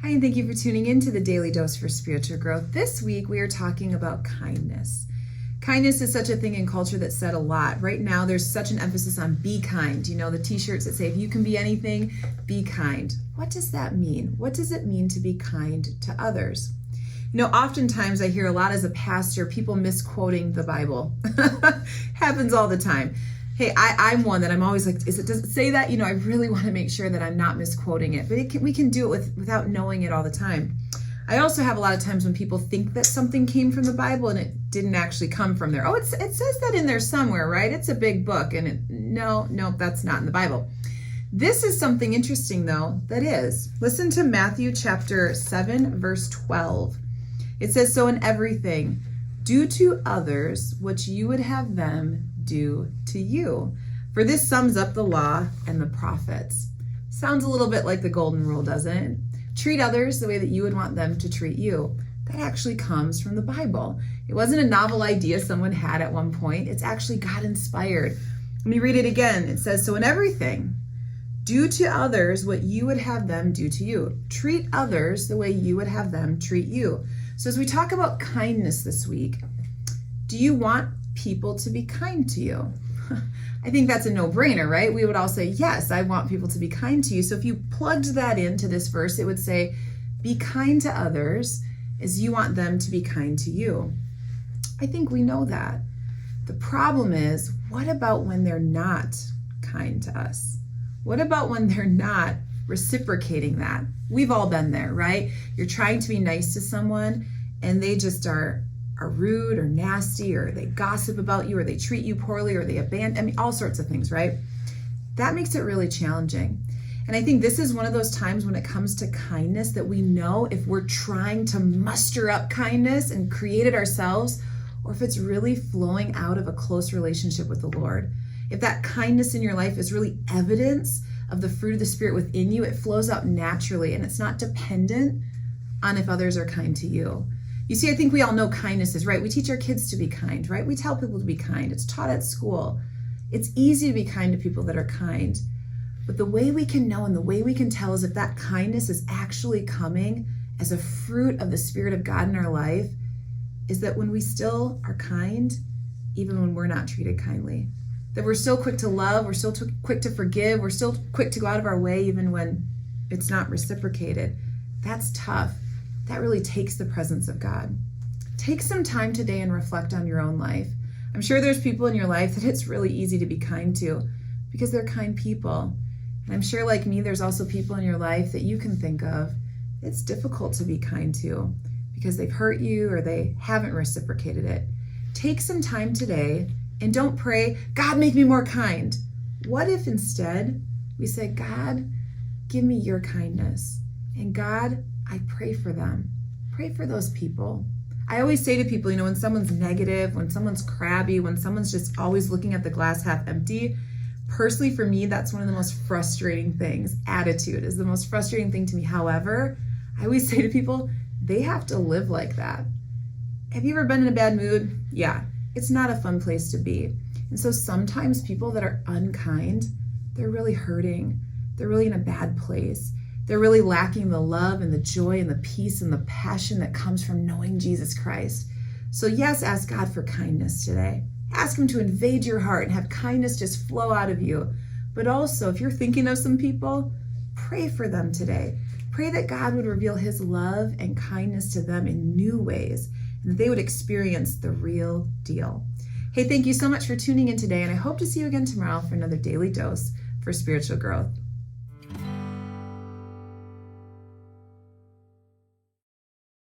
Hi, and thank you for tuning in to the Daily Dose for Spiritual Growth. This week, we are talking about kindness. Kindness is such a thing in culture that's said a lot. Right now, there's such an emphasis on be kind. You know, the t-shirts that say, if you can be anything, be kind. What does that mean? What does it mean to be kind to others? You know, oftentimes I hear a lot as a pastor, people misquoting the Bible. Happens all the time. Hey, I'm one that I'm always like, does it say that? You know, I really want to make sure that I'm not misquoting it, but we can do it without knowing it all the time. I also have a lot of times when people think that something came from the Bible and it didn't actually come from there. Oh, it says that in there somewhere, right? It's a big book, and no, that's not in the Bible. This is something interesting, though, that is. Listen to Matthew chapter 7, verse 12. It says, so in everything, do to others what you would have them do to you. For this sums up the law and the prophets. Sounds a little bit like the golden rule, doesn't it? Treat others the way that you would want them to treat you. That actually comes from the Bible. It wasn't a novel idea someone had at one point. It's actually God inspired. Let me read it again. It says, so in everything, do to others what you would have them do to you. Treat others the way you would have them treat you. So as we talk about kindness this week, do you want people to be kind to you? I think that's a no-brainer, right? We would all say, yes, I want people to be kind to you. So if you plugged that into this verse, it would say, be kind to others as you want them to be kind to you. I think we know that. The problem is, what about when they're not kind to us? What about when they're not reciprocating that? We've all been there, right? You're trying to be nice to someone and they just are rude or nasty, or they gossip about you, or they treat you poorly, or they abandon, all sorts of things, right? That makes it really challenging. And I think this is one of those times when it comes to kindness that we know if we're trying to muster up kindness and create it ourselves, or if it's really flowing out of a close relationship with the Lord. If that kindness in your life is really evidence of the fruit of the Spirit within you, it flows out naturally and it's not dependent on if others are kind to you. You see, I think we all know kindness is right. We teach our kids to be kind, right? We tell people to be kind. It's taught at school. It's easy to be kind to people that are kind. But the way we can know and the way we can tell is if that kindness is actually coming as a fruit of the Spirit of God in our life is that when we still are kind, even when we're not treated kindly. That we're still quick to love, we're still quick to forgive, we're still quick to go out of our way even when it's not reciprocated. That's tough. That really takes the presence of God. Take some time today and reflect on your own life. I'm sure there's people in your life that it's really easy to be kind to because they're kind people. And I'm sure, like me, there's also people in your life that you can think of it's difficult to be kind to because they've hurt you or they haven't reciprocated it. Take some time today and don't pray, God, make me more kind. What if instead we say, God, give me your kindness. And God, I pray for them. Pray for those people. I always say to people, when someone's negative, when someone's crabby, when someone's just always looking at the glass half empty, personally for me, that's one of the most frustrating things. Attitude is the most frustrating thing to me. However, I always say to people, they have to live like that. Have you ever been in a bad mood? Yeah, it's not a fun place to be. And so sometimes people that are unkind, they're really hurting. They're really in a bad place. They're really lacking the love and the joy and the peace and the passion that comes from knowing Jesus Christ. So yes, ask God for kindness today. Ask him to invade your heart and have kindness just flow out of you. But also, if you're thinking of some people, pray for them today. Pray that God would reveal his love and kindness to them in new ways, and that they would experience the real deal. Hey, thank you so much for tuning in today, and I hope to see you again tomorrow for another daily dose for spiritual growth.